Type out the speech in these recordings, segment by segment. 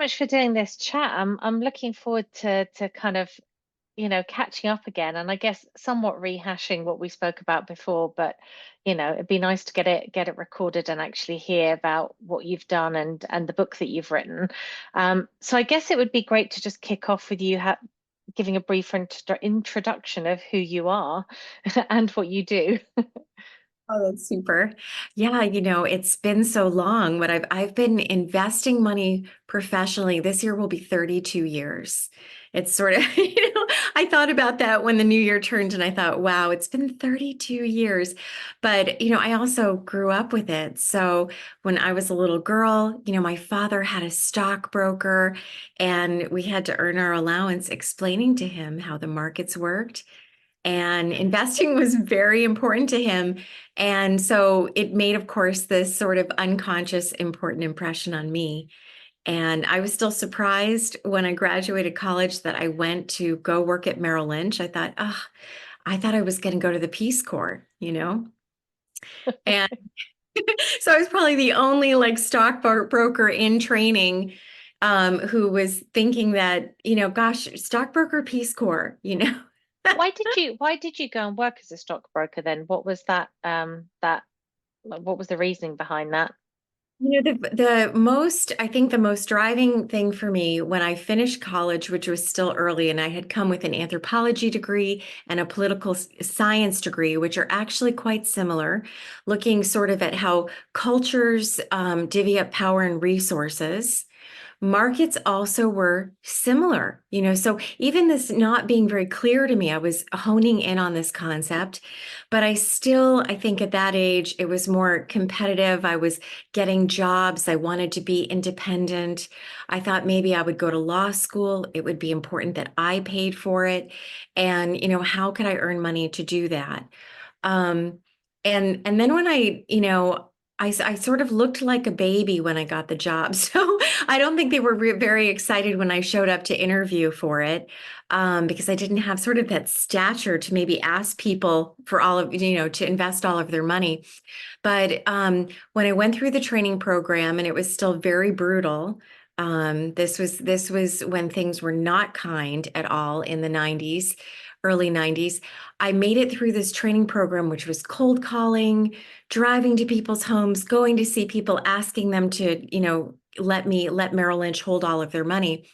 much for doing this chat. I'm looking forward to kind of, catching up again, and I guess somewhat rehashing what we spoke about before, but it'd be nice to get it recorded and actually hear about what you've done and the book that you've written. So I guess it would be great to just kick off with you giving a brief introduction of who you are and what you do. Oh, that's super. Yeah, it's been so long, but I've been investing money professionally. This year will be 32 years. It's sort of, I thought about that when the new year turned and I thought, wow, it's been 32 years. But, I also grew up with it. So when I was a little girl, my father had a stockbroker and we had to earn our allowance explaining to him how the markets worked. And investing was very important to him. And so it made, of course, this sort of unconscious, important impression on me. And I was still surprised when I graduated college that I went to go work at Merrill Lynch. I thought I was going to go to the Peace Corps. And so I was probably the only like stockbroker in training who was thinking that, gosh, stockbroker Peace Corps. Why did you go and work as a stockbroker then? What was what was the reasoning behind that? I think the most driving thing for me when I finished college, which was still early, and I had come with an anthropology degree and a political science degree, which are actually quite similar, looking sort of at how cultures divvy up power and resources. Markets also were similar. So even this not being very clear to me, I was honing in on this concept, but I think at that age, it was more competitive. I was getting jobs. I wanted to be independent. I thought maybe I would go to law school. It would be important that I paid for it. And, how could I earn money to do that? Um, and then when I sort of looked like a baby when I got the job. So I don't think they were very excited when I showed up to interview for it, because I didn't have sort of that stature to maybe ask people for to invest all of their money. But when I went through the training program and it was still very brutal, this was when things were not kind at all in the 90s, early 90s. I made it through this training program, which was cold calling, driving to people's homes, going to see people, asking them to, let Merrill Lynch hold all of their money.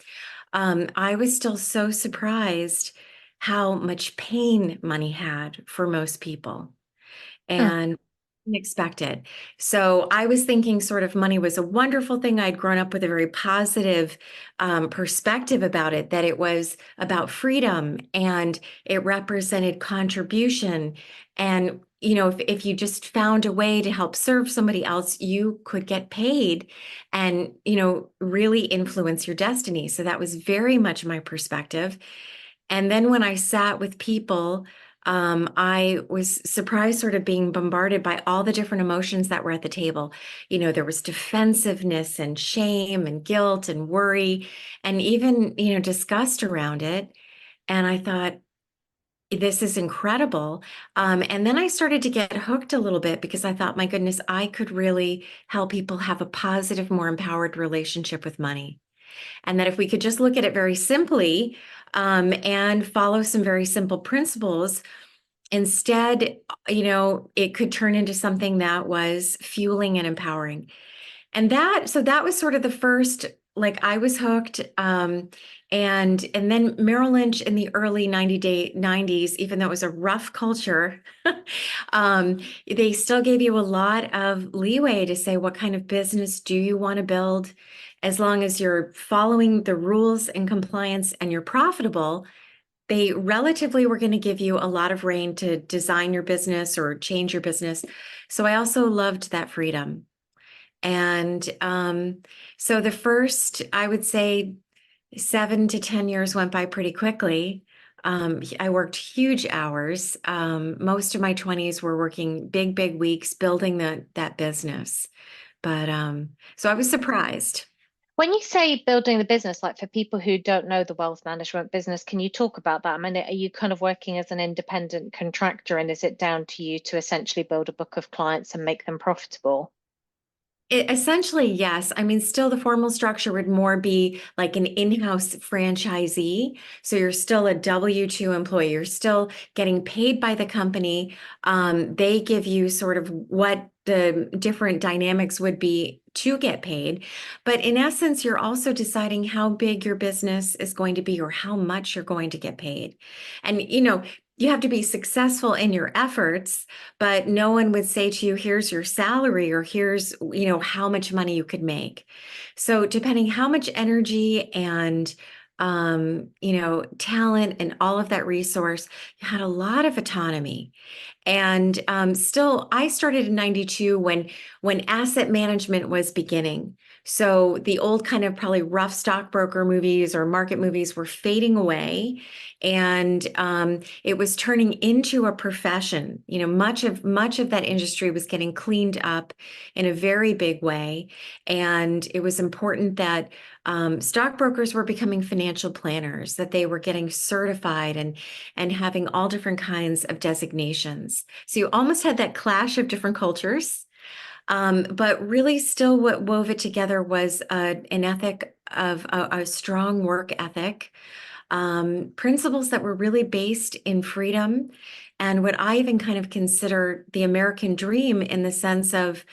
I was still so surprised how much pain money had for most people. Hmm. And unexpected. So I was thinking sort of money was a wonderful thing. I'd grown up with a very positive perspective about it, that it was about freedom and it represented contribution. And, if you just found a way to help serve somebody else, you could get paid and, really influence your destiny. So that was very much my perspective. And then when I sat with people, I was surprised sort of being bombarded by all the different emotions that were at the table. There was defensiveness and shame and guilt and worry and even, disgust around it. And I thought, this is incredible. And then I started to get hooked a little bit because I thought, my goodness, I could really help people have a positive, more empowered relationship with money. And that if we could just look at it very simply, and follow some very simple principles, instead, it could turn into something that was fueling and empowering. So that was sort of the first, like I was hooked. And then Merrill Lynch in the early 90s, even though it was a rough culture, they still gave you a lot of leeway to say, what kind of business do you want to build? As long as you're following the rules and compliance and you're profitable, they relatively were going to give you a lot of reign to design your business or change your business. So I also loved that freedom. And so the first, I would say, 7 to 10 years went by pretty quickly. I worked huge hours. Most of my 20s were working big, big weeks building that business. But so I was surprised. When you say building the business, like for people who don't know the wealth management business, can you talk about that? I mean, are you kind of working as an independent contractor, and is it down to you to essentially build a book of clients and make them profitable? Essentially, yes. I mean, still the formal structure would more be like an in-house franchisee. So you're still a W-2 employee. You're still getting paid by the company. They give you sort of what the different dynamics would be to get paid. But in essence, you're also deciding how big your business is going to be or how much you're going to get paid. And, you have to be successful in your efforts, but no one would say to you, here's your salary or here's, how much money you could make. So depending how much energy and talent and all of that resource, you had a lot of autonomy. And still, I started in 92 when asset management was beginning. So the old kind of probably rough stockbroker movies or market movies were fading away, and it was turning into a profession. Much of that industry was getting cleaned up in a very big way, and it was important that stockbrokers were becoming financial planners, that they were getting certified and having all different kinds of designations. So you almost had that clash of different cultures. But really, still, what wove it together was an ethic of a strong work ethic, principles that were really based in freedom, and what I even kind of consider the American dream in the sense of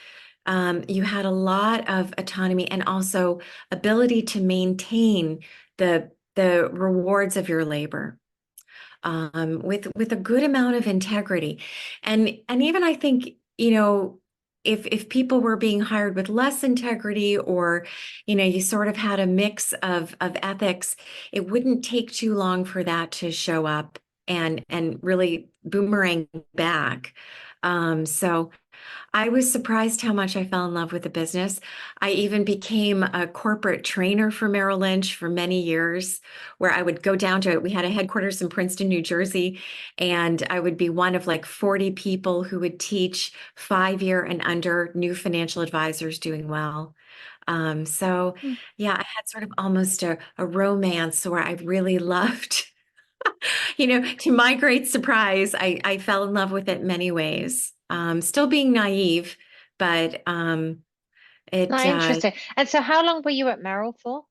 you had a lot of autonomy and also ability to maintain the rewards of your labor with a good amount of integrity. And even I think, if people were being hired with less integrity or, you sort of had a mix of ethics, it wouldn't take too long for that to show up and really boomerang back. So I was surprised how much I fell in love with the business. I even became a corporate trainer for Merrill Lynch for many years, where I would go down to, we had a headquarters in Princeton, New Jersey, and I would be one of like 40 people who would teach 5-year and under new financial advisors doing well. So Mm. yeah, I had sort of almost a romance where I really loved, to my great surprise, I fell in love with it in many ways. Still being naive, but it Not interesting. And so how long were you at Merrill for?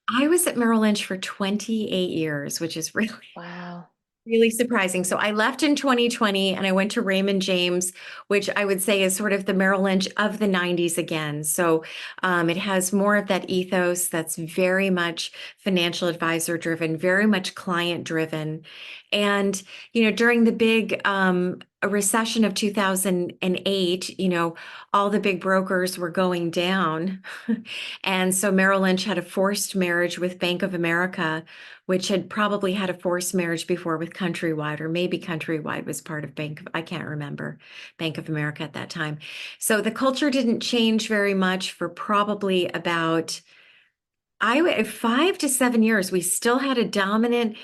I was at Merrill Lynch for 28 years, which is really Wow. really surprising. So I left in 2020 and I went to Raymond James, which I would say is sort of the Merrill Lynch of the 90s again. So it has more of that ethos that's very much financial advisor driven, very much client driven. And, during the big recession of 2008, all the big brokers were going down. And so Merrill Lynch had a forced marriage with Bank of America, which had probably had a forced marriage before with Countrywide, or maybe Countrywide was part of I can't remember, Bank of America at that time. So the culture didn't change very much for probably about 5 to 7 years. We still had a dominant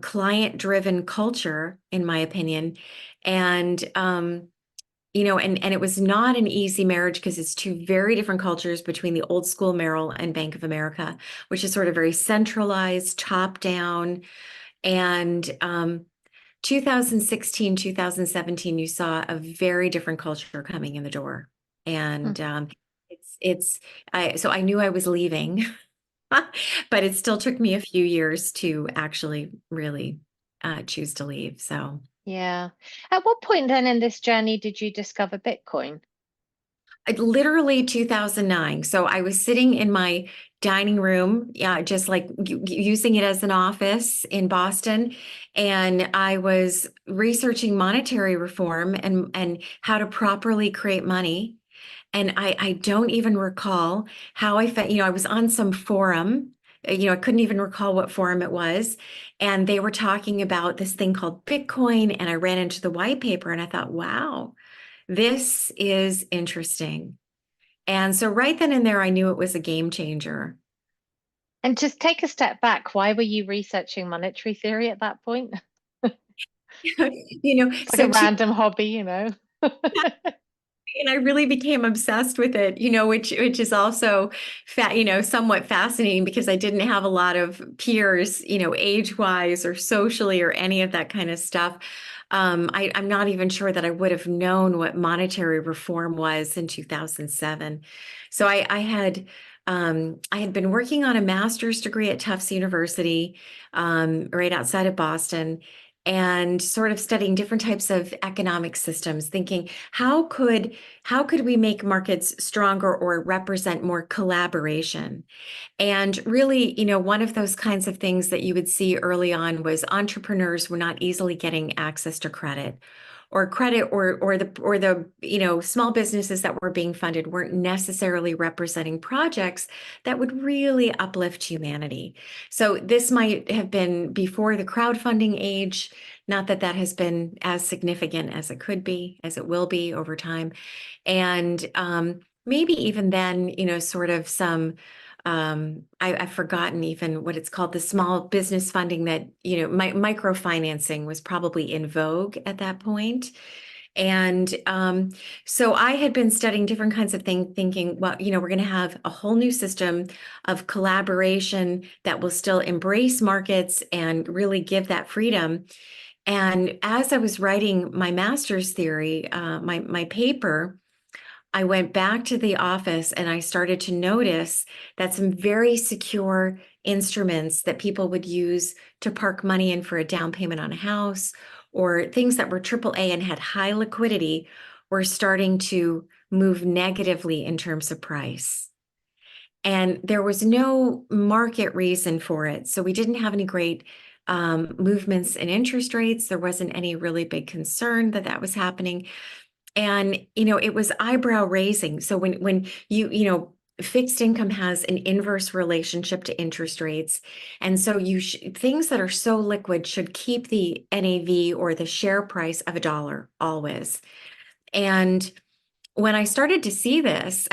client-driven culture, in my opinion. And and it was not an easy marriage because it's two very different cultures between the old school Merrill and Bank of America, which is sort of very centralized, top down. And 2016, 2017, you saw a very different culture coming in the door. Mm. And so I knew I was leaving, but it still took me a few years to actually really choose to leave. So. Yeah. At what point then in this journey did you discover Bitcoin? Literally 2009. So I was sitting in my dining room, yeah, just like using it as an office in Boston. And I was researching monetary reform and how to properly create money. And I don't even recall how I felt, I was on some forum. I couldn't even recall what forum it was. And they were talking about this thing called Bitcoin. And I ran into the white paper and I thought, wow, this is interesting. And so right then and there, I knew it was a game changer. And just take a step back. Why were you researching monetary theory at that point? It's like a So random hobby. and I really became obsessed with it, which is also somewhat fascinating because I didn't have a lot of peers, age-wise or socially or any of that kind of stuff. I'm not even sure that I would have known what monetary reform was in 2007. So I had been working on a master's degree at Tufts University, right outside of Boston, and sort of studying different types of economic systems, thinking how could we make markets stronger or represent more collaboration? And really, one of those kinds of things that you would see early on was entrepreneurs were not easily getting access to credit or small businesses that were being funded weren't necessarily representing projects that would really uplift humanity. So this might have been before the crowdfunding age, not that that has been as significant as it could be, as it will be over time. And maybe even then, sort of some I've forgotten even what it's called, the small business funding that, microfinancing was probably in vogue at that point. And so I had been studying different kinds of things, thinking, well, we're going to have a whole new system of collaboration that will still embrace markets and really give that freedom. And as I was writing my master's theory, my paper, I went back to the office and I started to notice that some very secure instruments that people would use to park money in for a down payment on a house or things that were AAA and had high liquidity were starting to move negatively in terms of price. And there was no market reason for it. So we didn't have any great movements in interest rates. There wasn't any really big concern that that was happening. And, it was eyebrow raising. So when fixed income has an inverse relationship to interest rates. And so things that are so liquid should keep the NAV or the share price of a dollar always. And when I started to see this,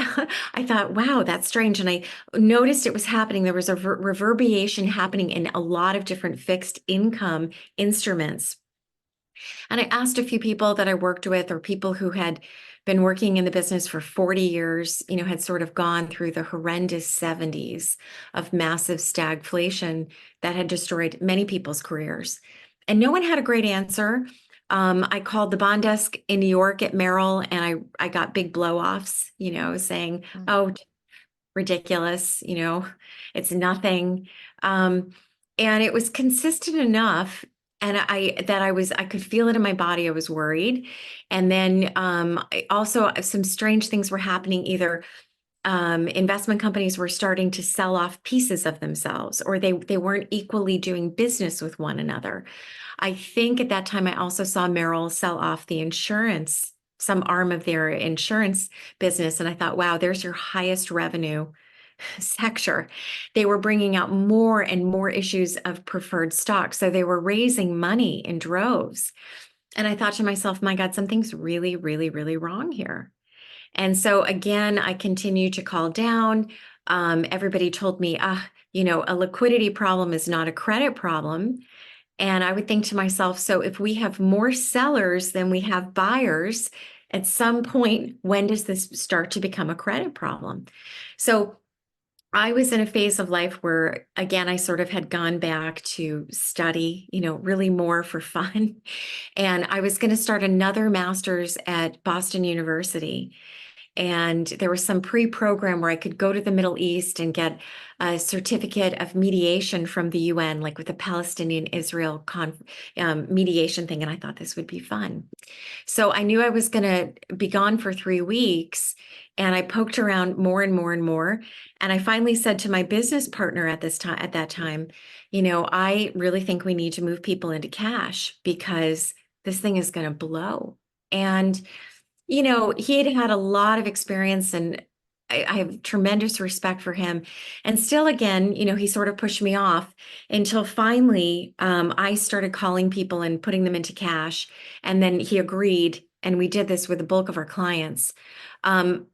I thought, wow, that's strange. And I noticed it was happening. There was a reverberation happening in a lot of different fixed income instruments. And I asked a few people that I worked with or people who had been working in the business for 40 years, had sort of gone through the horrendous 70s of massive stagflation that had destroyed many people's careers. And no one had a great answer. I called the bond desk in New York at Merrill and I got big blow-offs, saying, oh, ridiculous, it's nothing. And it was consistent enough. And I could feel it in my body. I was worried. And then also some strange things were happening. Either investment companies were starting to sell off pieces of themselves, or they weren't equally doing business with one another. I think at that time I also saw Merrill sell off the insurance, some arm of their insurance business. And I thought, wow, there's your highest revenue sector. They were bringing out more and more issues of preferred stock. So they were raising money in droves. And I thought to myself, my God, something's really, really, really wrong here. And so again, I continued to call down. Everybody told me, a liquidity problem is not a credit problem. And I would think to myself, so if we have more sellers than we have buyers, at some point, when does this start to become a credit problem? So I was in a phase of life where, again, I sort of had gone back to study, really more for fun. And I was going to start another master's at Boston University. And there was some pre-program where I could go to the Middle East and get a certificate of mediation from the UN, like with the Palestinian-Israel mediation thing. And I thought this would be fun. So I knew I was going to be gone for 3 weeks. And I poked around more and more and more. And I finally said to my business partner at that time, I really think we need to move people into cash because this thing is going to blow. And he had had a lot of experience and I have tremendous respect for him. And still, again, he sort of pushed me off until finally I started calling people and putting them into cash. And then he agreed. And we did this with the bulk of our clients.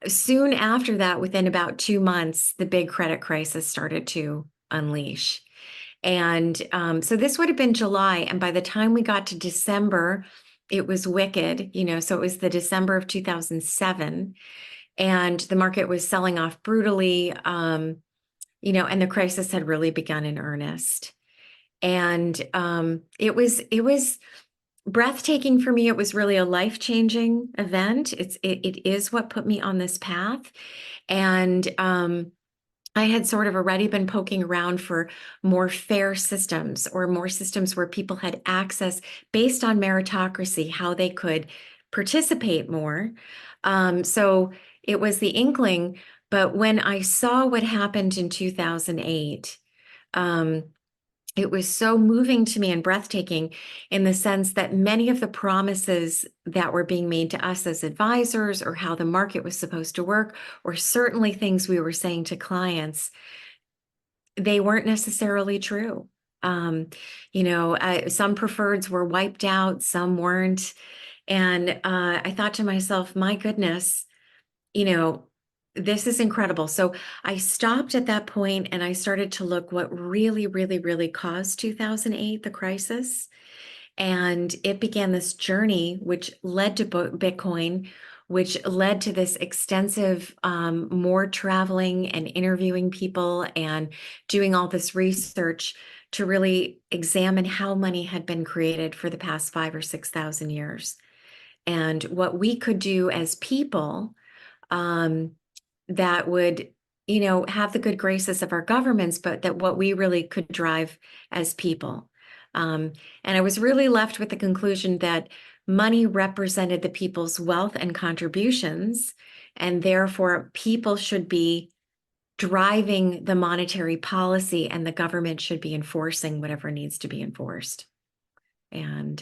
Soon after that, within about 2 months, the big credit crisis started to unleash. And so this would have been July. And by the time we got to December, it was wicked, so it was the December of 2007 and the market was selling off brutally, and the crisis had really begun in earnest. And it was breathtaking for me. It was really a life-changing event. It is what put me on this path. And I had sort of already been poking around for more fair systems or more systems where people had access based on meritocracy, how they could participate more. So it was the inkling. But when I saw what happened in 2008, um, it was so moving to me and breathtaking in the sense that many of the promises that were being made to us as advisors, or how the market was supposed to work, or certainly things we were saying to clients, they weren't necessarily true. Um, some preferreds were wiped out, some weren't. And I thought to myself, my goodness, you know, this is incredible. So I stopped at that point and I started to look what really, really, really caused 2008, the crisis. And it began this journey, which led to Bitcoin, which led to this extensive, more traveling and interviewing people and doing all this research to really examine how money had been created for the past 5 or 6 thousand years and what we could do as people, um, that would, have the good graces of our governments, but that what we really could drive as people. Um, and I was really left with the conclusion that money represented the people's wealth and contributions, and therefore people should be driving the monetary policy, and the government should be enforcing whatever needs to be enforced. And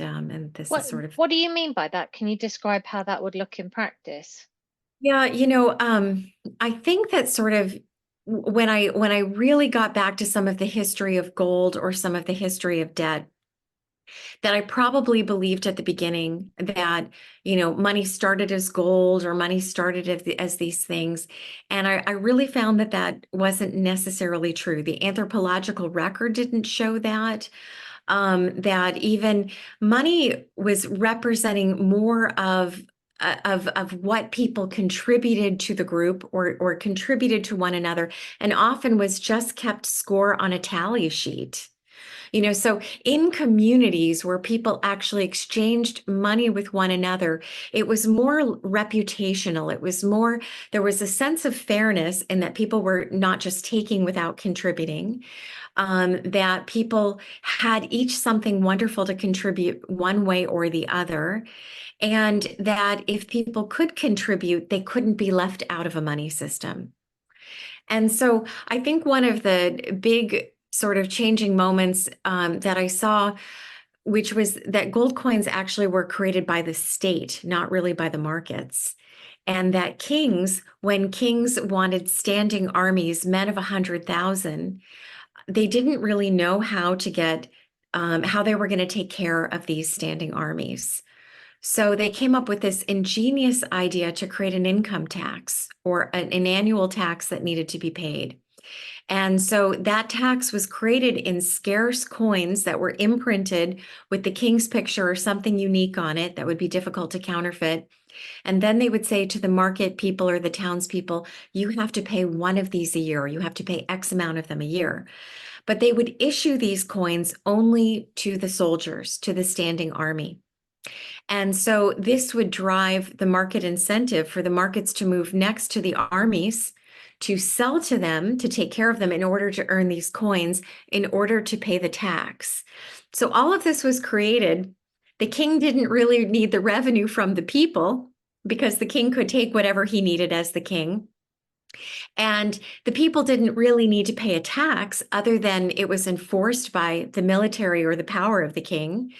this is What sort of. what do you mean by that? Can you describe how that would look in practice? Yeah, I think that sort of when I really got back to some of the history of gold or some of the history of debt, that I probably believed at the beginning that, money started as gold or money started as these things. And I really found that that wasn't necessarily true. The anthropological record didn't show that. That even money was representing more of what people contributed to the group, or contributed to one another, and often was just kept score on a tally sheet. So in communities where people actually exchanged money with one another, it was more reputational. There was a sense of fairness in that people were not just taking without contributing, that people had each something wonderful to contribute one way or the other, and that if people could contribute, they couldn't be left out of a money system. And so I think one of the big sort of changing moments, that I saw, which was that gold coins actually were created by the state, not really by the markets. And that when kings wanted standing armies, men of 100,000, they didn't really know how they were going to take care of these standing armies. So they came up with this ingenious idea to create an income tax, or an annual tax that needed to be paid. And so that tax was created in scarce coins that were imprinted with the king's picture or something unique on it that would be difficult to counterfeit. And then they would say to the market people or the townspeople, you have to pay one of these a year, or you have to pay X amount of them a year. But they would issue these coins only to the soldiers, to the standing army. And so this would drive the market incentive for the markets to move next to the armies, to sell to them, to take care of them in order to earn these coins, in order to pay the tax. So all of this was created. The king didn't really need the revenue from the people, because the king could take whatever he needed as the king. And the people didn't really need to pay a tax, other than it was enforced by the military or the power of the king.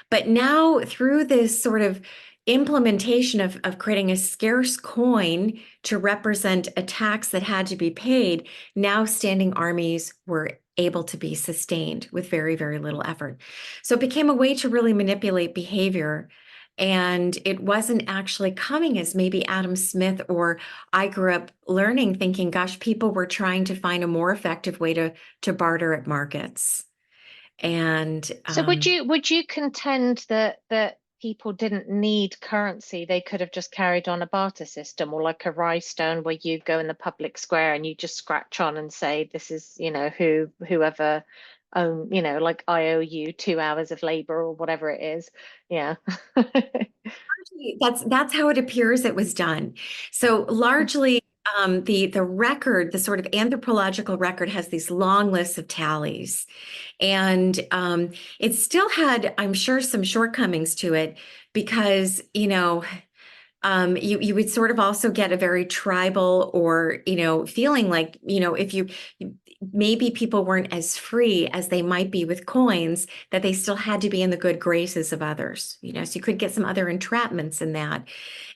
But now, through this sort of implementation of creating a scarce coin to represent a tax that had to be paid, now standing armies were able to be sustained with very, very little effort. So it became a way to really manipulate behavior. And it wasn't actually coming as maybe Adam Smith or I grew up learning, thinking, gosh, people were trying to find a more effective way to barter at markets. And So would you contend that people didn't need currency? They could have just carried on a barter system, or like a rye stone where you go in the public square and you just scratch on and say, this is, whoever own, like I owe you 2 hours of labor or whatever it is. Yeah. That's how it appears it was done. So largely, the record, the sort of anthropological record, has these long lists of tallies, and it still had, I'm sure, some shortcomings to it because you would sort of also get a very tribal or feeling like if you maybe people weren't as free as they might be with coins, that they still had to be in the good graces of others, so you could get some other entrapments in that.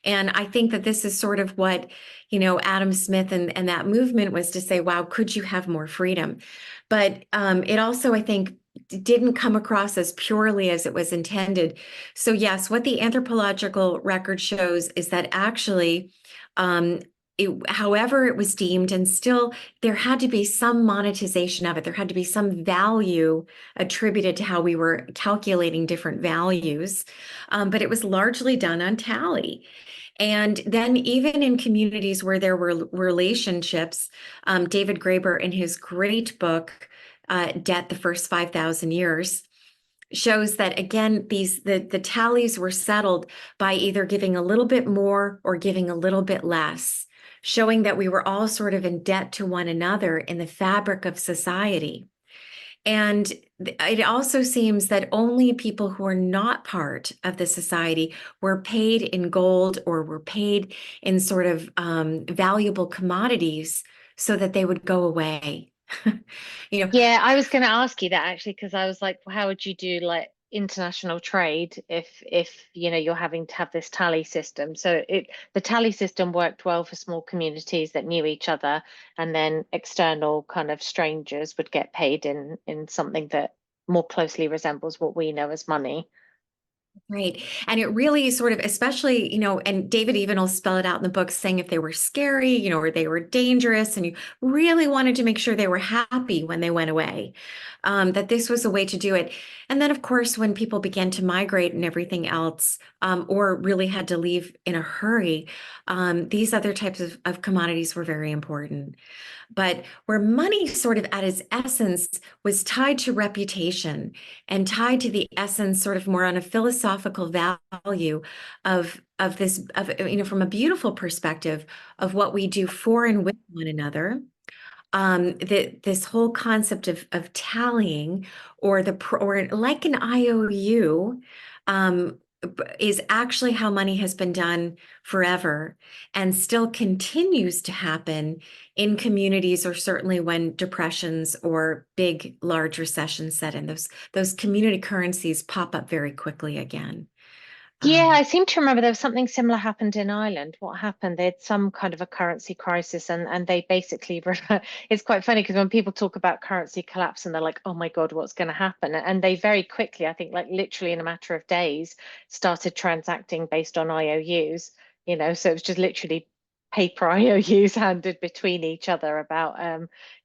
And I think that this is sort of what Adam Smith and that movement was, to say, wow, could you have more freedom? But it also, I think, didn't come across as purely as it was intended. So yes, what the anthropological record shows is that actually, however it was deemed, and still there had to be some monetization of it. There had to be some value attributed to how we were calculating different values, but it was largely done on tally. And then even in communities where there were relationships, David Graeber, in his great book, Debt, the First 5,000 Years, shows that, again, the tallies were settled by either giving a little bit more or giving a little bit less, showing that we were all sort of in debt to one another in the fabric of society. And it also seems that only people who are not part of the society were paid in gold or were paid in sort of valuable commodities so that they would go away. You know, Yeah, I was going to ask you that actually, because I was like, well, how would you do like international trade if you're having to have this tally system? So the tally system worked well for small communities that knew each other, and then external kind of strangers would get paid in something that more closely resembles what we know as money. right. And it really sort of, especially, and David even will spell it out in the book, saying if they were scary, or they were dangerous, and you really wanted to make sure they were happy when they went away, that this was a way to do it. And then, of course, when people began to migrate and everything else, or really had to leave in a hurry, these other types of commodities were very important. But where money sort of at its essence was tied to reputation and tied to the essence sort of more on a philosophical value of this, from a beautiful perspective of what we do for and with one another. This whole concept of tallying, or like an IOU, um, is actually how money has been done forever and still continues to happen in communities, or certainly when depressions or big, large recessions set in. Those community currencies pop up very quickly again. Yeah, Um, I seem to remember there was something similar happened in Ireland. What happened? They had some kind of a currency crisis, and they basically it's quite funny because when people talk about currency collapse and they're like, "Oh my God, what's going to happen?" And they very quickly, I think, like literally in a matter of days, started transacting based on IOUs. So it was just literally paper IOUs handed between each other about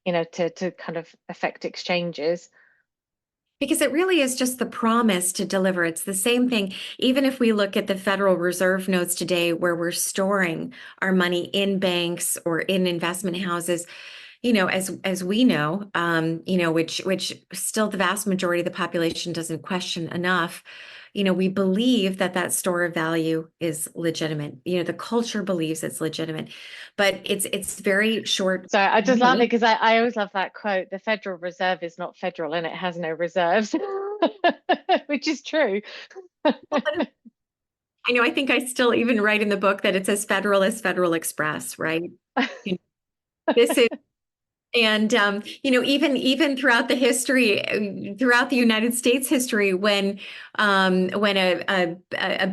to kind of affect exchanges. Because it really is just the promise to deliver. It's the same thing. Even if we look at the Federal Reserve notes today, where we're storing our money in banks or in investment houses, as we know, which still the vast majority of the population doesn't question enough. We believe that store of value is legitimate. The culture believes it's legitimate, but it's very short. So I just laugh because I always love that quote, the Federal Reserve is not federal and it has no reserves, which is true. I know. I think I still even write in the book that it's as federal as Federal Express, right? You know, this is, and even throughout the history, throughout the United States history, when a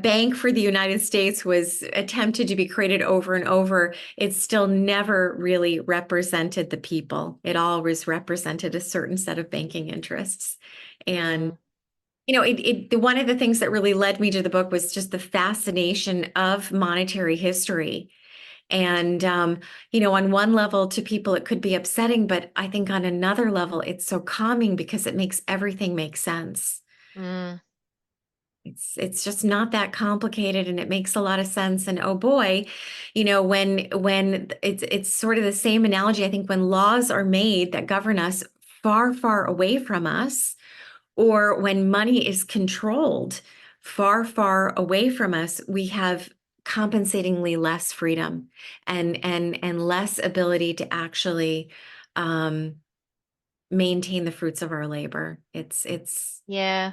bank for the United States was attempted to be created over and over, it still never really represented the people. It always represented a certain set of banking interests, and Mm. one of the things that really led me to the book was just the fascination of monetary history. And, on one level, to people, it could be upsetting, but I think on another level, it's so calming because it makes everything make sense. Mm. It's just not that complicated, and it makes a lot of sense. And oh boy, when it's sort of the same analogy. I think when laws are made that govern us far, far away from us, or when money is controlled far, far away from us, we have compensatingly less freedom and less ability to actually um, maintain the fruits of our labor. It's Yeah.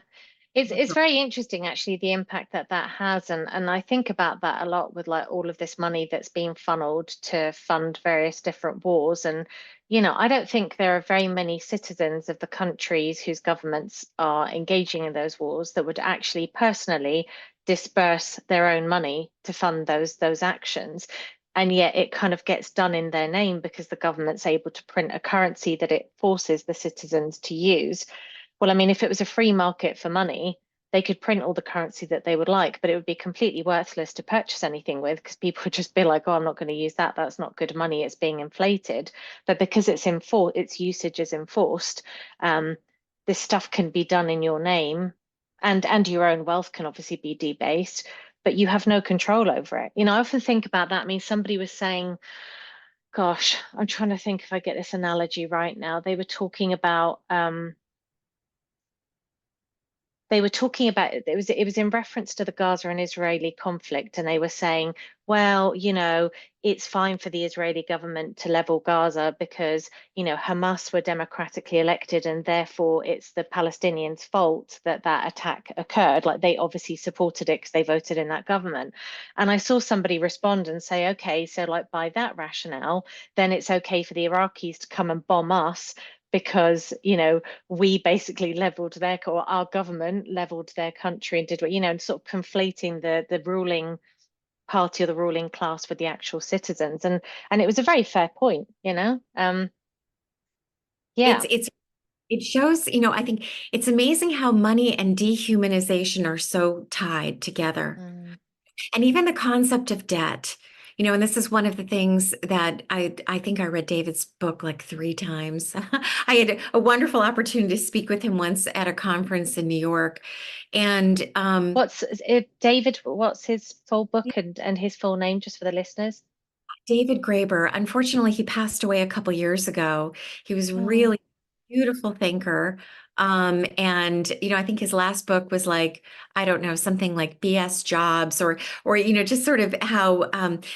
It's very interesting actually the impact that that has, and I think about that a lot with like all of this money that's being funneled to fund various different wars. And I don't think there are very many citizens of the countries whose governments are engaging in those wars that would actually personally disperse their own money to fund those actions. And yet it kind of gets done in their name because the government's able to print a currency that it forces the citizens to use. Well, I mean, if it was a free market for money, they could print all the currency that they would like, but it would be completely worthless to purchase anything with because people would just be like, oh, I'm not going to use that. That's not good money. It's being inflated. But because its usage is enforced, um, this stuff can be done in your name, and your own wealth can obviously be debased, but you have no control over it. I often think about that. I mean, somebody was saying, gosh, I'm trying to think if I get this analogy right now. They were talking about it was in reference to the Gaza and Israeli conflict, and they were saying, well, it's fine for the Israeli government to level Gaza because Hamas were democratically elected, and therefore it's the Palestinians' fault that that attack occurred. Like they obviously supported it because they voted in that government. And I saw somebody respond and say, okay, so like by that rationale, then it's okay for the Iraqis to come and bomb us because we basically leveled or our government leveled their country and did what, and sort of conflating the ruling party or the ruling class with the actual citizens. And it was a very fair point, yeah. it's it shows, I think it's amazing how money and dehumanization are so tied together. Mm. And even the concept of debt, and this is one of the things that I think I read David's book like 3 times. I had a wonderful opportunity to speak with him once at a conference in New York. And What's his full book and his full name just for the listeners? David Graeber, unfortunately, he passed away a couple years ago. He was Oh, really beautiful thinker. And I think his last book was like, I don't know, something like BS Jobs or just sort of how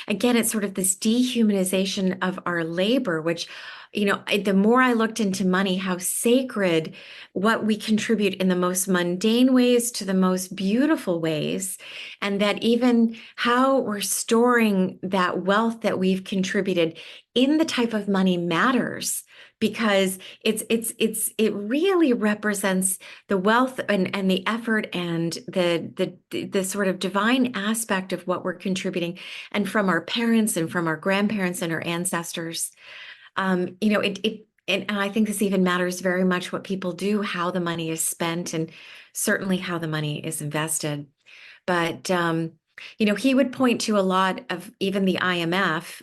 again, it's sort of this dehumanization of our labor, which, the more I looked into money, how sacred what we contribute in the most mundane ways to the most beautiful ways, and that even how we're storing that wealth that we've contributed in the type of money matters because it really represents the wealth and the effort and the sort of divine aspect of what we're contributing and from our parents and from our grandparents and our ancestors. And I think this even matters very much what people do, how the money is spent, and certainly how the money is invested. But he would point to a lot of even the IMF.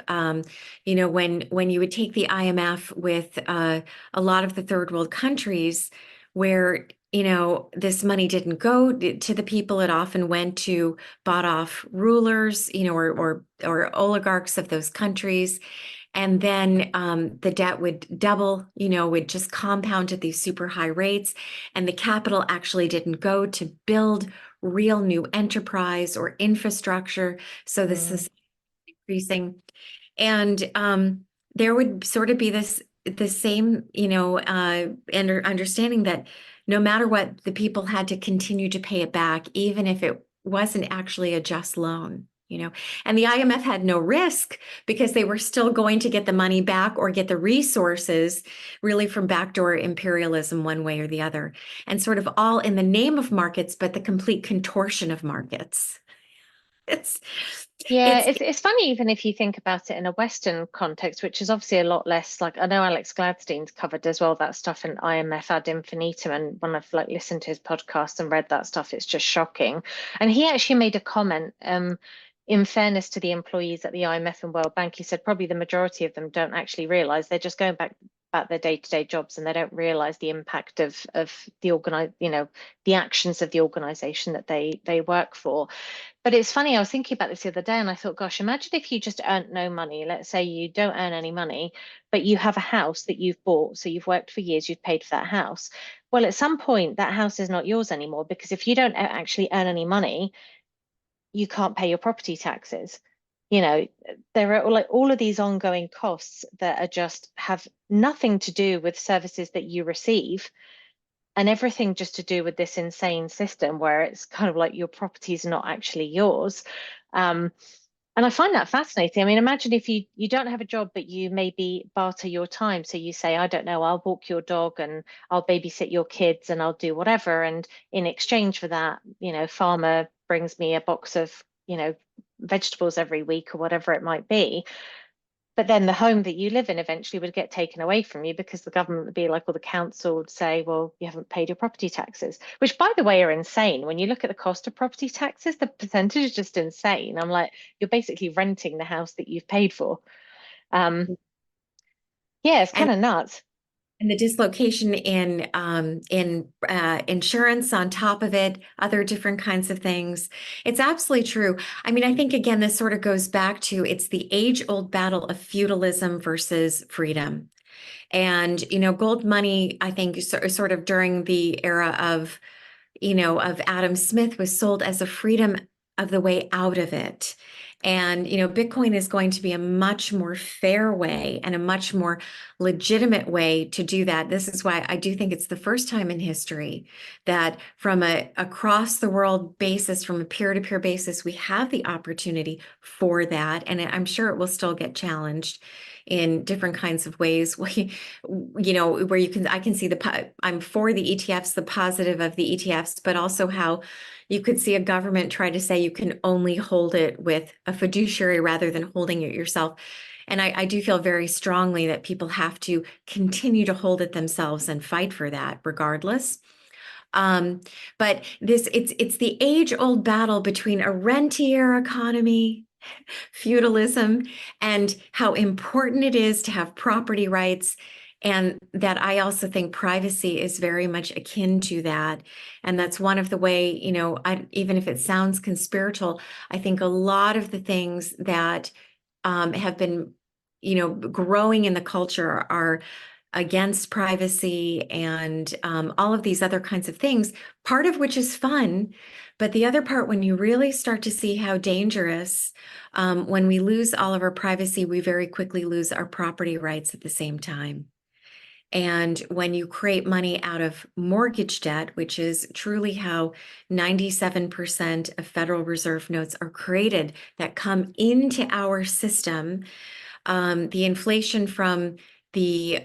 When you would take the IMF with a lot of the third world countries, where this money didn't go to the people, it often went to bought off rulers, or oligarchs of those countries. And then the debt would double, would just compound at these super high rates. And the capital actually didn't go to build real new enterprise or infrastructure. So this mm. is increasing. And there would sort of be the same, understanding that no matter what, the people had to continue to pay it back, even if it wasn't actually a just loan. And the IMF had no risk because they were still going to get the money back or get the resources really from backdoor imperialism one way or the other. And sort of all in the name of markets, but the complete contortion of markets. It's Yeah, it's it's funny even if you think about it in a Western context, which is obviously a lot less like I know Alex Gladstein's covered as well that stuff in IMF ad infinitum, and when I've like listened to his podcast and read that stuff, it's just shocking. And he actually made a comment, in fairness to the employees at the IMF and World Bank, he said probably the majority of them don't actually realize they're just going about their day-to-day jobs, and they don't realize the impact of the the actions of the organization that they work for. But it's funny, I was thinking about this the other day and I thought, gosh, imagine if you just earned no money. Let's say you don't earn any money, but you have a house that you've bought. So you've worked for years, you've paid for that house. Well, at some point, that house is not yours anymore, because if you don't actually earn any money, you can't pay your property taxes. You know, there are like all of these ongoing costs that are just have nothing to do with services that you receive, and everything just to do with this insane system where it's kind of like your property is not actually yours. Um, and I find that fascinating. I mean, imagine if you don't have a job, but you maybe barter your time. So you say, I don't know, I'll walk your dog and I'll babysit your kids and I'll do whatever. And in exchange for that, farmer brings me a box of, vegetables every week or whatever it might be. But then the home that you live in eventually would get taken away from you, because the government would be like, or the council would say, well, you haven't paid your property taxes, which, by the way, are insane. When you look at the cost of property taxes, the percentage is just insane. I'm like, you're basically renting the house that you've paid for. Um, yeah, it's And kind of nuts. the dislocation in insurance on top of it, other different kinds of things. It's absolutely true. I mean, I think again, this sort of goes back to it's the age-old battle of feudalism versus freedom. And, gold money, I think, sort of during the era of Adam Smith was sold as a freedom of the way out of it. And, Bitcoin is going to be a much more fair way and a much more legitimate way to do that. This is why I do think it's the first time in history that from a across the world basis, from a peer-to-peer basis, we have the opportunity for that. And I'm sure it will still get challenged in different kinds of ways. Where I can see I'm for the ETFs, the positive of the ETFs, but also how you could see a government try to say you can only hold it with a fiduciary rather than holding it yourself. And I do feel very strongly that people have to continue to hold it themselves and fight for that regardless. But it's the age-old battle between a rentier economy, feudalism, and how important it is to have property rights. And that I also think privacy is very much akin to that. And that's one of the way, even if it sounds conspiratorial, I think a lot of the things that have been, growing in the culture are against privacy and all of these other kinds of things, part of which is fun. But the other part, when you really start to see how dangerous, when we lose all of our privacy, we very quickly lose our property rights at the same time. And when you create money out of mortgage debt, which is truly how 97% of Federal Reserve notes are created that come into our system, the inflation from the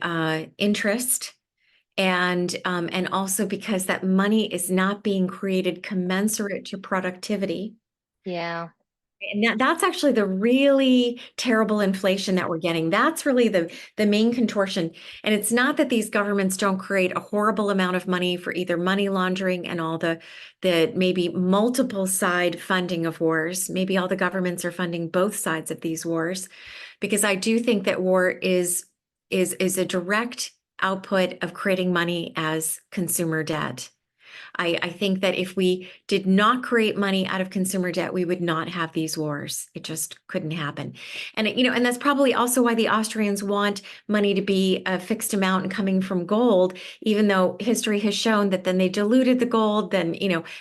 interest, and also because that money is not being created commensurate to productivity. Yeah. And that's actually the really terrible inflation that we're getting. That's really the main contortion. And it's not that these governments don't create a horrible amount of money for either money laundering and all the maybe multiple side funding of wars. Maybe all the governments are funding both sides of these wars, because I do think that war is a direct output of creating money as consumer debt. I think that if we did not create money out of consumer debt, we would not have these wars. It just couldn't happen. And, and that's probably also why the Austrians want money to be a fixed amount and coming from gold, even though history has shown that then they diluted the gold, then,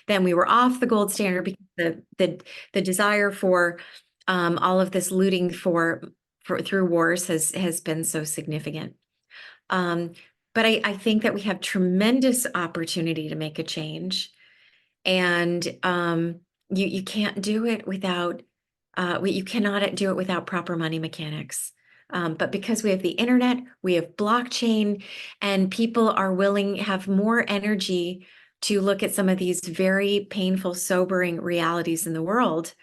then we were off the gold standard because the desire for all of this looting for through wars has been so significant. But I think that we have tremendous opportunity to make a change, and you can't do it without you cannot do it without proper money mechanics. But because we have the internet, we have blockchain, and people are willing, have more energy to look at some of these very painful, sobering realities in the world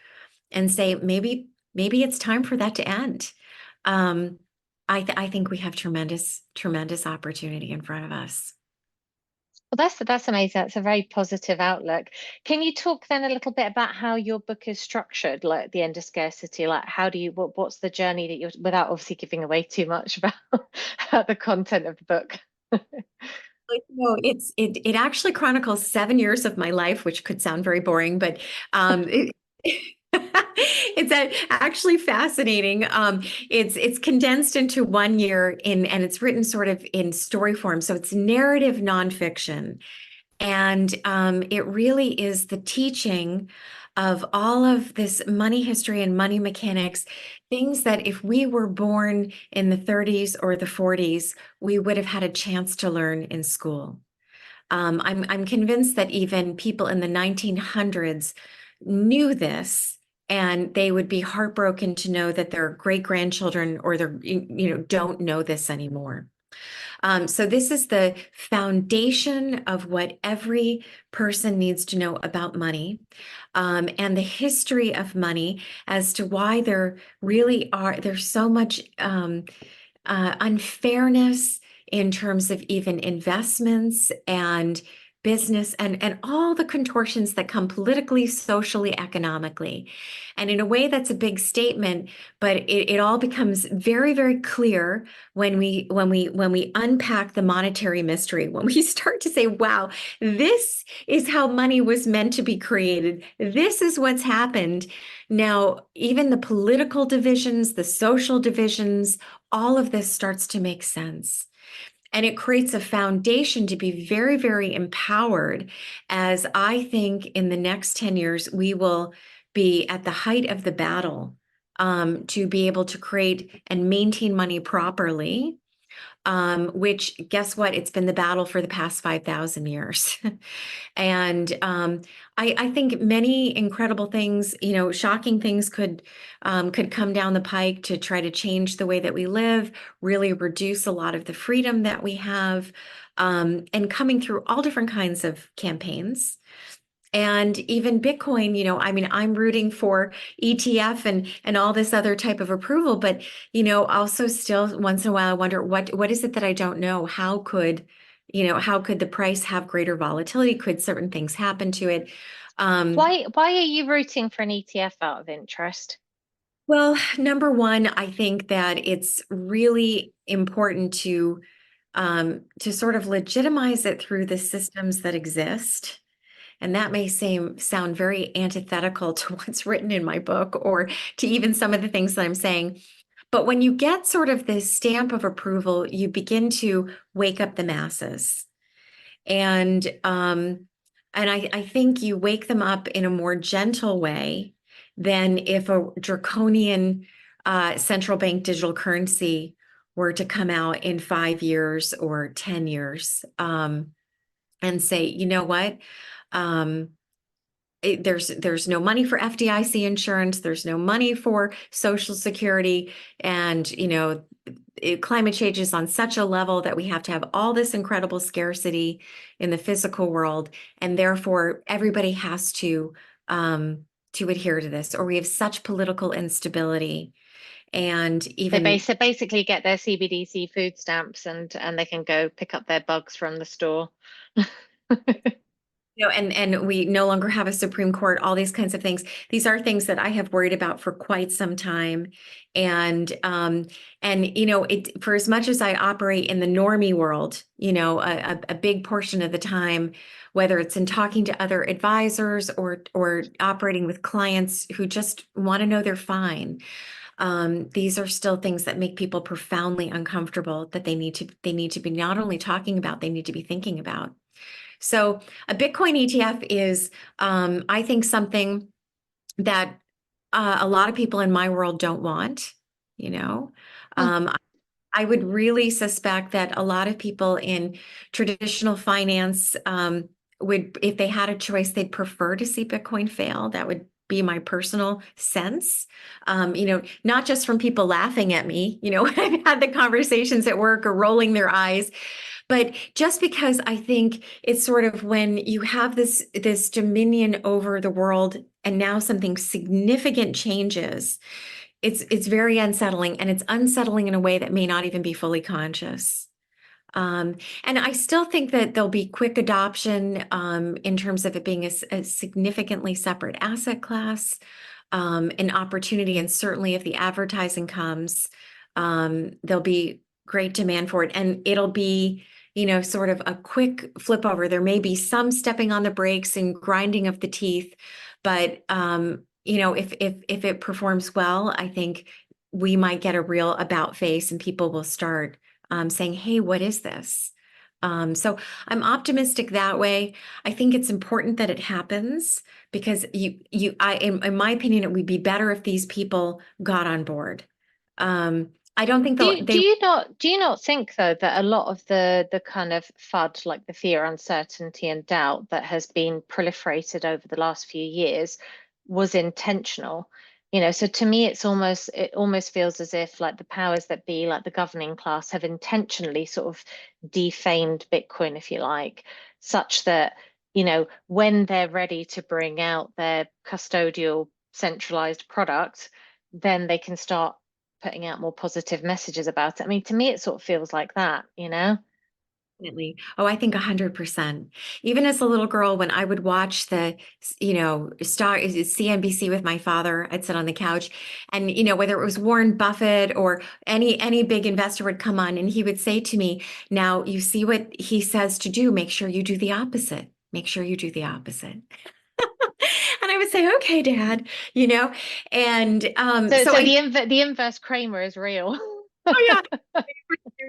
and say, maybe it's time for that to end. I think we have tremendous opportunity in front of us. Well, that's amazing. That's a very positive outlook. Can you talk then a little bit about how your book is structured, like the End of Scarcity? Like, how do you what's the journey that you're without obviously giving away too much about, about the content of the book? Like, no, it actually chronicles 7 years of my life, which could sound very boring, but it, it's actually fascinating. It's condensed into 1 year and it's written sort of in story form, so it's narrative nonfiction. And it really is the teaching of all of this money history and money mechanics, things that if we were born in the 30s or the 40s, we would have had a chance to learn in school. I'm convinced that even people in the 1900s knew this, and they would be heartbroken to know that their great grandchildren or their, don't know this anymore. So this is the foundation of what every person needs to know about money, and the history of money as to why there's so much unfairness in terms of even investments and business and all the contortions that come politically, socially, economically. And in a way, that's a big statement, but it all becomes very, very clear when we unpack the monetary mystery, when we start to say, wow, this is how money was meant to be created. This is what's happened. Now, even the political divisions, the social divisions, all of this starts to make sense. And it creates a foundation to be very, very empowered, as I think in the next 10 years, we will be at the height of the battle, to be able to create and maintain money properly, which, guess what? It's been the battle for the past 5,000 years. And I think many incredible things, shocking things could come down the pike to try to change the way that we live, really reduce a lot of the freedom that we have, and coming through all different kinds of campaigns. And even Bitcoin, I mean, I'm rooting for ETF and all this other type of approval, but also still once in a while I wonder what is it that I don't know? How could the price have greater volatility? Could certain things happen to it? Um, Why are you rooting for an ETF out of interest? well, number one, I think that it's really important to sort of legitimize it through the systems that exist. And that may sound very antithetical to what's written in my book or to even some of the things that I'm saying. But when you get sort of this stamp of approval, you begin to wake up the masses. And I think you wake them up in a more gentle way than if a draconian central bank digital currency were to come out in 5 years or 10 years, and say, you know what? Um, there's no money for FDIC insurance. There's no money for Social Security, and climate change is on such a level that we have to have all this incredible scarcity in the physical world, and therefore everybody has to adhere to this, or we have such political instability, and even. They basically get their CBDC food stamps and they can go pick up their bugs from the store. And we no longer have a Supreme Court, all these kinds of things. These are things that I have worried about for quite some time. And for as much as I operate in the normie world, a big portion of the time, whether it's in talking to other advisors or operating with clients who just want to know they're fine. These are still things that make people profoundly uncomfortable, that they need to be not only talking about, they need to be thinking about. So a Bitcoin ETF is, I think, something that a lot of people in my world don't want. You know, Hmm. um, I would really suspect that a lot of people in traditional finance would, if they had a choice, they'd prefer to see Bitcoin fail. That would be my personal sense. Not just from people laughing at me, when I've had the conversations at work or rolling their eyes, but just because I think it's sort of when you have this dominion over the world and now something significant changes, it's very unsettling, and it's unsettling in a way that may not even be fully conscious. And I still think that there'll be quick adoption in terms of it being a significantly separate asset class, an opportunity. And certainly if the advertising comes, there'll be great demand for it. And it'll be, sort of a quick flip over. There may be some stepping on the brakes and grinding of the teeth, but if it performs well, I think we might get a real about face and people will start saying, "Hey, what is this?" So I'm optimistic that way. I think it's important that it happens because in my opinion, it would be better if these people got on board. I don't think Do they you not think though that a lot of the kind of FUD, like the fear, uncertainty, and doubt that has been proliferated over the last few years was intentional? So to me it almost feels as if like the powers that be, like the governing class, have intentionally sort of defamed Bitcoin, if you like, such that, when they're ready to bring out their custodial centralized product, then they can start putting out more positive messages about it. I mean, to me, it sort of feels like that. definitely. Oh, I think 100%. Even as a little girl, when I would watch Star CNBC with my father, I'd sit on the couch and, whether it was Warren Buffett or any big investor would come on and he would say to me, now you see what he says to do, make sure you do the opposite. Make sure you do the opposite. And I would say, okay, Dad, and So, so so I, the inverse Kramer is real. oh yeah,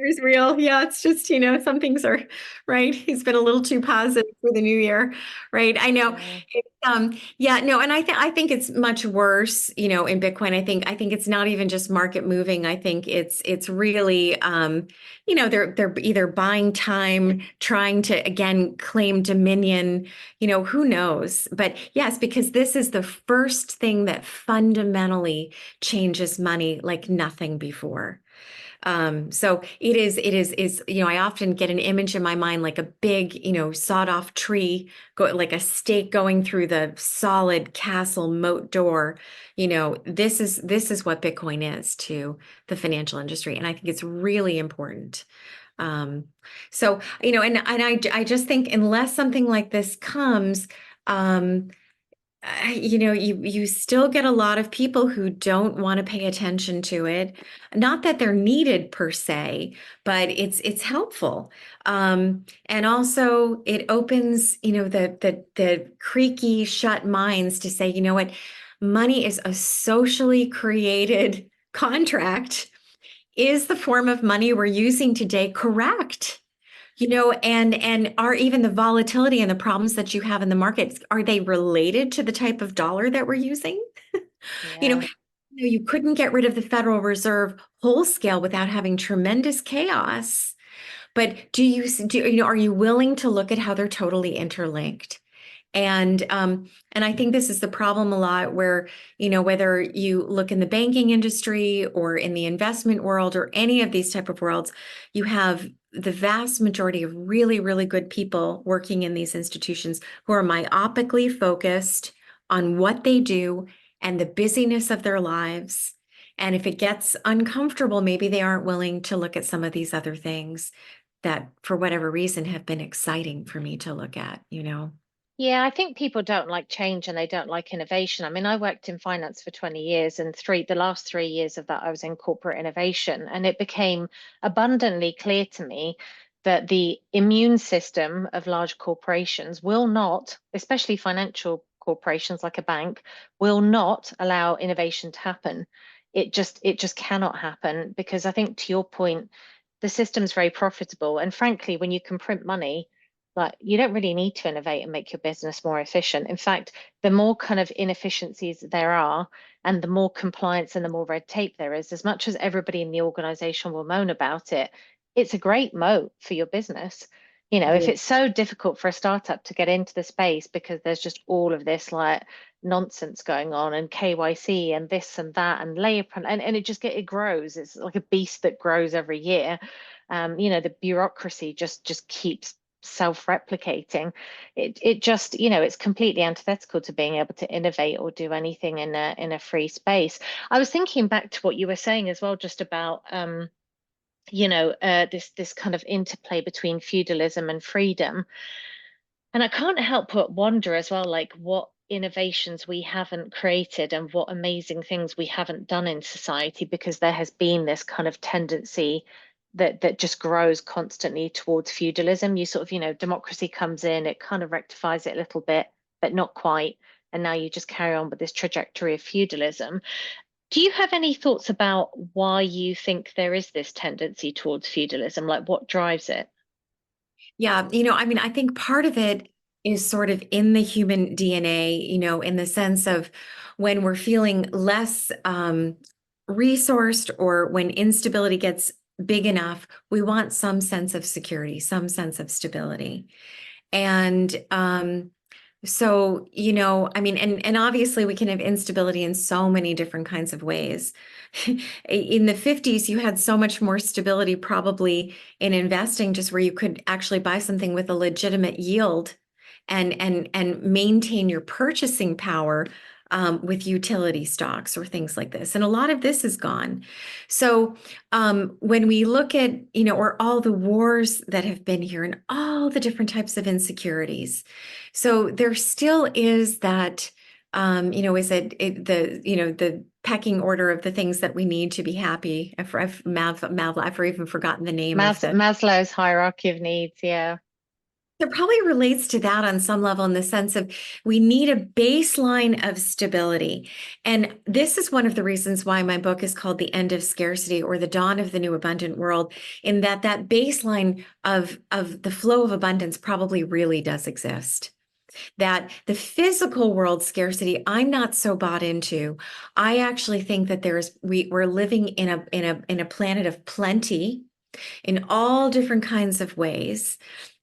is real. Yeah, it's just, some things are right. He's been a little too positive for the new year, right? I know. Yeah. Yeah, no, and I think it's much worse, in Bitcoin. I think it's not even just market moving. I think it's really they're either buying time, trying to again claim dominion, who knows. But yes, because this is the first thing that fundamentally changes money like nothing before. So I often get an image in my mind like a big, sawed off tree, like a stake going through the solid castle moat door. This is what Bitcoin is to the financial industry. And I think it's really important. Um, so, and I just think unless something like this comes, um, you still get a lot of people who don't want to pay attention to it. Not that they're needed per se, but it's helpful. And also it opens, the creaky shut minds to say, you know what, money is a socially created contract. Is the form of money we're using today correct? And are even the volatility and the problems that you have in the markets, are they related to the type of dollar that we're using? You know, Yeah. you couldn't get rid of the Federal Reserve whole scale without having tremendous chaos. But are you willing to look at how they're totally interlinked? And I think this is the problem a lot where, whether you look in the banking industry or in the investment world or any of these type of worlds, you have the vast majority of really, really good people working in these institutions who are myopically focused on what they do and the busyness of their lives. And if it gets uncomfortable, maybe they aren't willing to look at some of these other things that, for whatever reason, have been exciting for me to look at. Yeah, I think people don't like change and they don't like innovation. I mean, I worked in finance for 20 years, and the last 3 years of that I was in corporate innovation, and it became abundantly clear to me that the immune system of large corporations will not, especially financial corporations like a bank, will not allow innovation to happen. It just cannot happen because I think to your point, the system's very profitable. And frankly, when you can print money, like you don't really need to innovate and make your business more efficient. In fact, the more kind of inefficiencies there are, and the more compliance and the more red tape there is, as much as everybody in the organization will moan about it, it's a great moat for your business. If it's so difficult for a startup to get into the space because there's just all of this like nonsense going on and KYC and this and that and layer and it grows. It's like a beast that grows every year. The bureaucracy just keeps self-replicating. It just, it's completely antithetical to being able to innovate or do anything in a free space. I was thinking back to what you were saying as well, just about this kind of interplay between feudalism and freedom. And I can't help but wonder as well, like what innovations we haven't created and what amazing things we haven't done in society, because there has been this kind of tendency that just grows constantly towards feudalism. You sort of, democracy comes in, it kind of rectifies it a little bit, but not quite. And now you just carry on with this trajectory of feudalism. Do you have any thoughts about why you think there is this tendency towards feudalism? Like what drives it? Yeah, I mean, I think part of it is sort of in the human DNA, in the sense of when we're feeling less resourced or when instability gets big enough, we want some sense of security, some sense of stability. And so, I mean, and obviously we can have instability in so many different kinds of ways. In the 50s, you had so much more stability probably in investing, just where you could actually buy something with a legitimate yield and maintain your purchasing power with utility stocks or things like this. And a lot of this is gone. So when we look at, or all the wars that have been here and all the different types of insecurities, so there still is that, the pecking order of the things that we need to be happy. I've even forgotten the name of the. Maslow's hierarchy of needs, yeah. It probably relates to that on some level in the sense of we need a baseline of stability. And this is one of the reasons why my book is called The End of Scarcity or The Dawn of the New Abundant World, in that baseline of the flow of abundance probably really does exist. That the physical world scarcity, I'm not so bought into. I actually think that we're living in a planet of plenty in all different kinds of ways,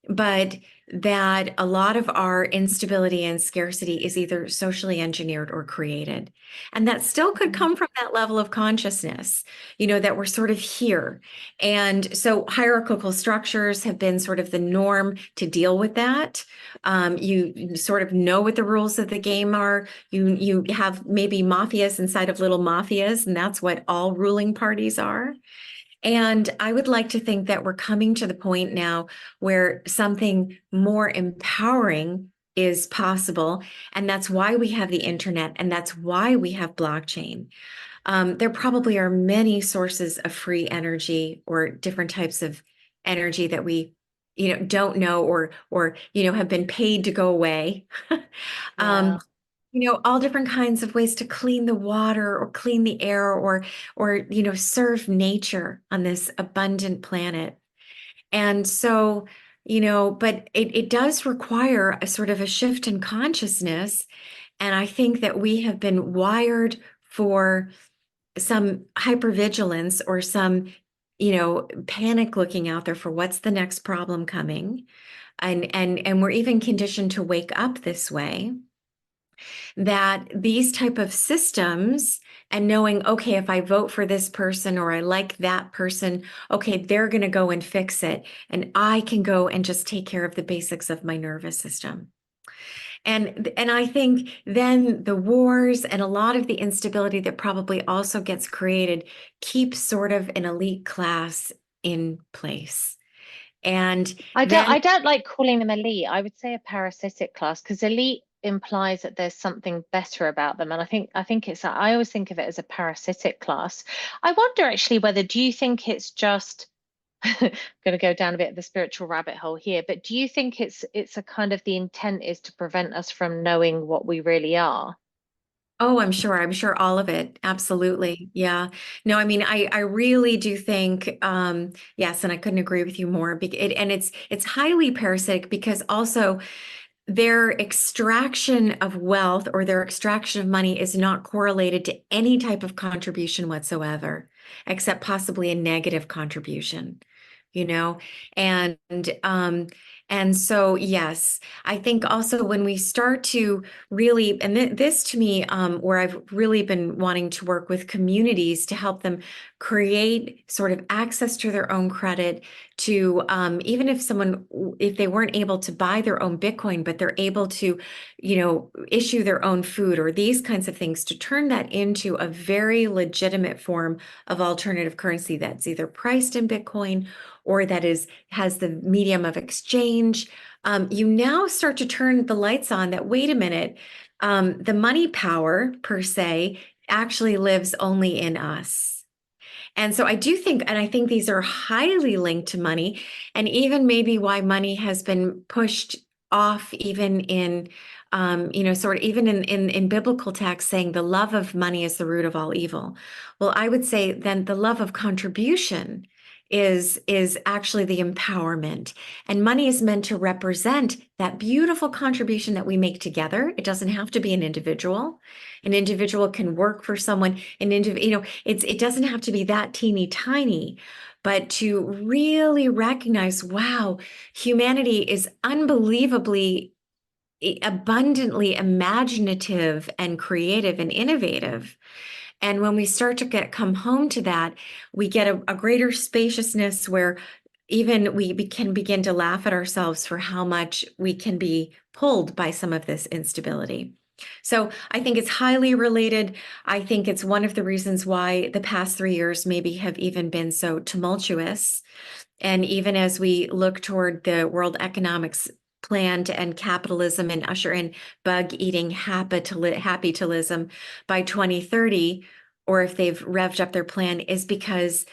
but that a lot of our instability and scarcity is either socially engineered or created. And that still could come from that level of consciousness, that we're sort of here. And so hierarchical structures have been sort of the norm to deal with that. You sort of know what the rules of the game are. You have maybe mafias inside of little mafias, and that's what all ruling parties are. And I would like to think that we're coming to the point now where something more empowering is possible. And that's why we have the internet, and that's why we have blockchain. There probably are many sources of free energy or different types of energy that we, don't know or have been paid to go away. Yeah. All different kinds of ways to clean the water or clean the air or serve nature on this abundant planet. And so, but it does require a sort of a shift in consciousness. And I think that we have been wired for some hypervigilance or some, panic looking out there for what's the next problem coming. And we're even conditioned to wake up this way, that these type of systems and knowing, okay, if I vote for this person or I like that person, okay, they're going to go and fix it. And I can go and just take care of the basics of my nervous system. And I think then the wars and a lot of the instability that probably also gets created keeps sort of an elite class in place. And then I don't like calling them elite. I would say a parasitic class, because elite implies that there's something better about them. And I think I always think of it as a parasitic class. I wonder actually whether, do you think it's just going to go down a bit of the spiritual rabbit hole here, but do you think it's a kind of, the intent is to prevent us from knowing what we really are? Oh, I'm sure. I'm sure all of it. Absolutely. Yeah. No, I mean, I really do think, yes, and I couldn't agree with you more. And it's highly parasitic because also their extraction of wealth or their extraction of money is not correlated to any type of contribution whatsoever, except possibly a negative contribution. you know, and um, and so yes, I think also when we start to really, and this to me, where I've really been wanting to work with communities to help them create sort of access to their own credit to even if someone, if they weren't able to buy their own Bitcoin, but they're able to, issue their own food or these kinds of things, to turn that into a very legitimate form of alternative currency that's either priced in Bitcoin or that has the medium of exchange. You now start to turn the lights on that, wait a minute, the money power per se actually lives only in us. And so I do think, and I think these are highly linked to money, and even maybe why money has been pushed off, even in, sort of even in biblical texts, saying the love of money is the root of all evil. Well, I would say then the love of contribution is actually the empowerment, and money is meant to represent that beautiful contribution that we make together. It doesn't have to be an individual. An individual can work for someone. It doesn't have to be that teeny tiny, but to really recognize, wow, humanity is unbelievably abundantly imaginative and creative and innovative. And when we start to come home to that, we get a greater spaciousness where even can begin to laugh at ourselves for how much we can be pulled by some of this instability. So I think it's highly related. I think it's one of the reasons why the past 3 years maybe have even been so tumultuous. And even as we look toward the World Economics Plan to end capitalism and usher in bug-eating happitalism by 2030, or if they've revved up their plan, is because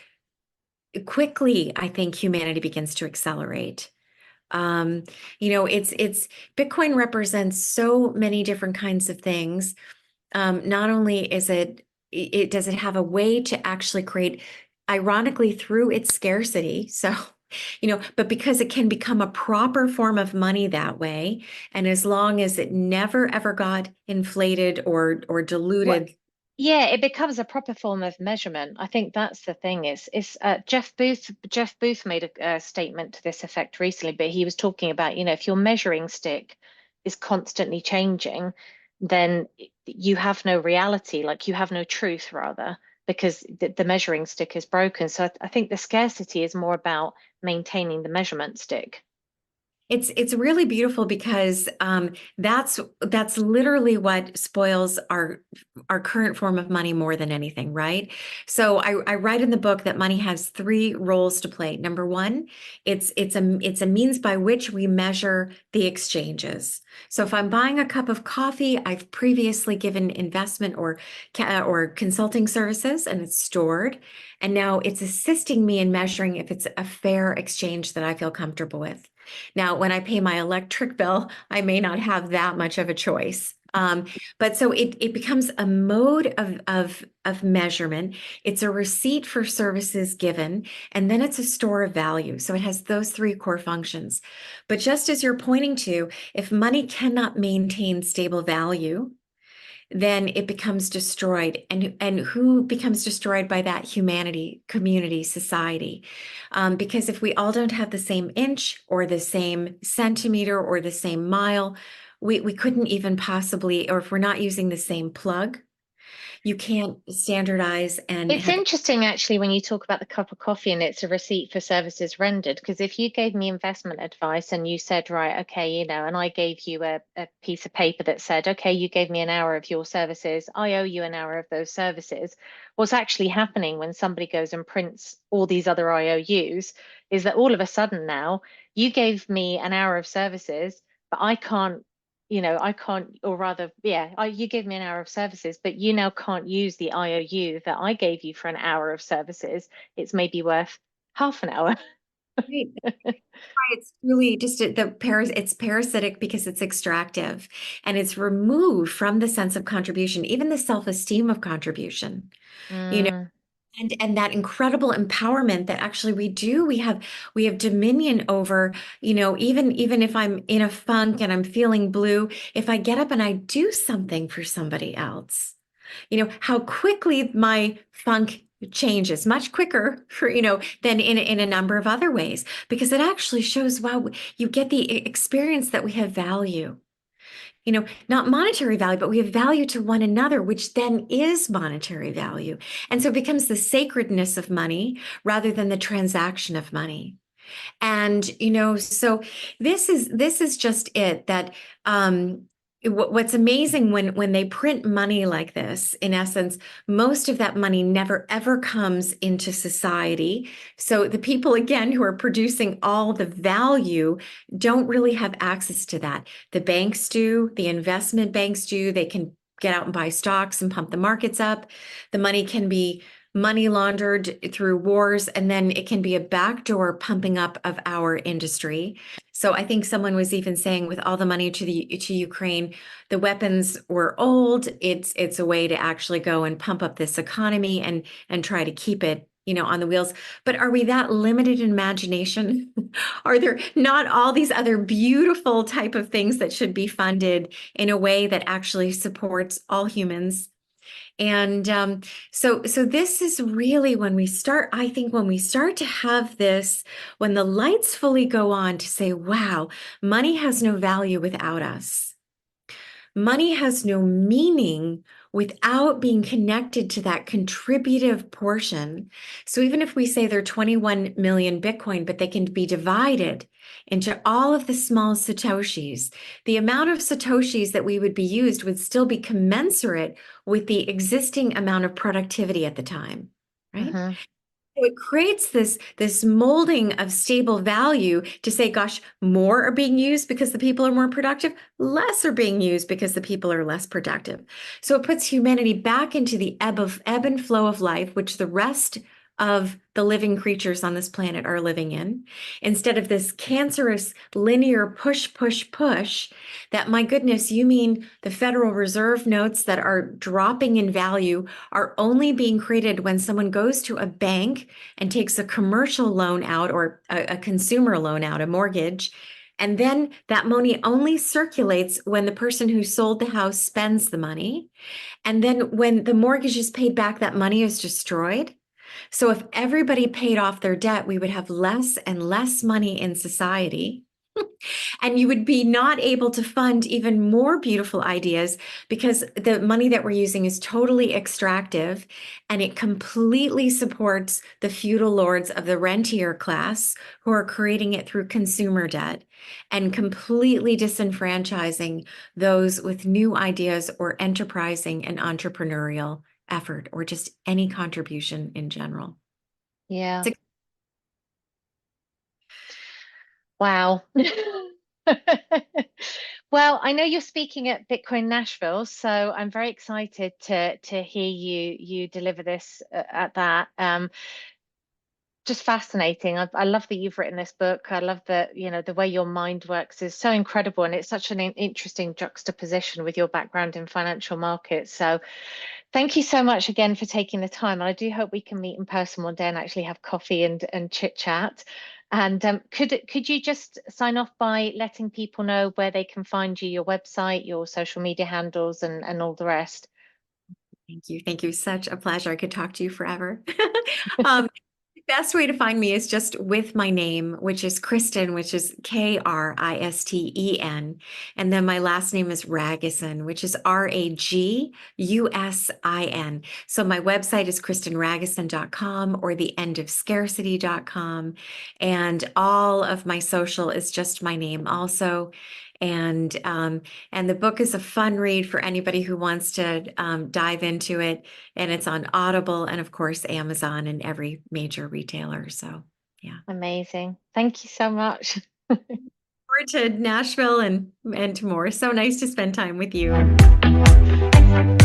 quickly, I think humanity begins to accelerate. It's Bitcoin represents so many different kinds of things. Not only does it have a way to actually create, ironically, through its scarcity. So, but because it can become a proper form of money that way, and as long as it never ever got inflated or What? diluted. Yeah, it becomes a proper form of measurement. I think that's the thing. Is Jeff Booth made a statement to this effect recently, but he was talking about, if your measuring stick is constantly changing, then you have no reality, like you have no truth rather, because the measuring stick is broken. So I think the scarcity is more about maintaining the measurement stick. It's really beautiful because that's literally what spoils our current form of money more than anything, right? So I write in the book that money has three roles to play. Number one, it's a means by which we measure the exchanges. So if I'm buying a cup of coffee, I've previously given investment or consulting services, and it's stored, and now it's assisting me in measuring if it's a fair exchange that I feel comfortable with. Now, when I pay my electric bill, I may not have that much of a choice. But so it becomes a mode of measurement. It's a receipt for services given, and then it's a store of value. So it has those three core functions. But just as you're pointing to, if money cannot maintain stable value, then it becomes destroyed. And who becomes destroyed by that? Humanity, community, society. Because if we all don't have the same inch or the same centimeter or the same mile, we couldn't even possibly, or if we're not using the same plug, you can't standardize and It's have. interesting, actually, when you talk about the cup of coffee and it's a receipt for services rendered. Because if you gave me investment advice and you said, right, okay, and I gave you a piece of paper that said, okay, you gave me an hour of your services, I owe you an hour of those services. What's actually happening when somebody goes and prints all these other IOUs is that all of a sudden now you gave me an hour of services, but I can't, or rather, yeah, you gave me an hour of services, but you now can't use the IOU that I gave you for an hour of services. It's maybe worth half an hour. Right. It's really just it's parasitic because it's extractive, and it's removed from the sense of contribution, even the self-esteem of contribution. You know, Mm. and that incredible empowerment that actually we have dominion over, even if I'm in a funk and I'm feeling blue, if I get up and I do something for somebody else, how quickly my funk changes much quicker for, than in a number of other ways, because it actually shows, wow, you get the experience that we have value. Not monetary value, but we have value to one another, which then is monetary value. And so it becomes the sacredness of money rather than the transaction of money. And, so this is just it that what's amazing when they print money like this, in essence, most of that money never ever comes into society. So the people, again, who are producing all the value don't really have access to that. The banks do, the investment banks do. They can get out and buy stocks and pump the markets up. The money can be money laundered through wars, and then it can be a backdoor pumping up of our industry. So I think someone was even saying, with all the money to Ukraine, the weapons were old. It's a way to actually go and pump up this economy and try to keep it, on the wheels. But are we that limited in imagination? Are there not all these other beautiful type of things that should be funded in a way that actually supports all humans? And so this is really when we start, I think when we start to have this, when the lights fully go on, to say, wow, money has no value without us. Money has no meaning without being connected to that contributive portion. So even if we say there are 21 million Bitcoin, but they can be divided into all of the small Satoshis, the amount of Satoshis that we would be used would still be commensurate with the existing amount of productivity at the time, right? Mm-hmm. So it creates this molding of stable value to say, gosh, more are being used because the people are more productive, less are being used because the people are less productive. So it puts humanity back into the ebb and flow of life, which the rest of the living creatures on this planet are living in, instead of this cancerous linear push, push, push that, my goodness, you mean the Federal Reserve notes that are dropping in value are only being created when someone goes to a bank and takes a commercial loan out, or a consumer loan out, a mortgage. And then that money only circulates when the person who sold the house spends the money. And then when the mortgage is paid back, that money is destroyed. So if everybody paid off their debt, we would have less and less money in society. And you would be not able to fund even more beautiful ideas, because the money that we're using is totally extractive, and it completely supports the feudal lords of the rentier class who are creating it through consumer debt, and completely disenfranchising those with new ideas or enterprising and entrepreneurial effort, or just any contribution in general. Yeah. It's Wow. Well, I know you're speaking at Bitcoin Nashville, so I'm very excited to hear you deliver this at that. Just fascinating. I love that you've written this book. I love that, the way your mind works is so incredible, and it's such an interesting juxtaposition with your background in financial markets. So thank you so much again for taking the time. And I do hope we can meet in person one day and actually have coffee and chit chat. And could you just sign off by letting people know where they can find you, your website, your social media handles, and all the rest? Thank you. Thank you. Such a pleasure. I could talk to you forever. um, Best way to find me is just with my name, which is Kristen, which is Kristen. And then my last name is Ragusin, which is Ragusin. So my website is kristenragusin.com or theendofscarcity.com. And all of my social is just my name also. And the book is a fun read for anybody who wants to dive into it. And it's on Audible and, of course, Amazon and every major retailer. So, yeah. Amazing. Thank you so much. Forward to Nashville and to more. So nice to spend time with you. Thanks.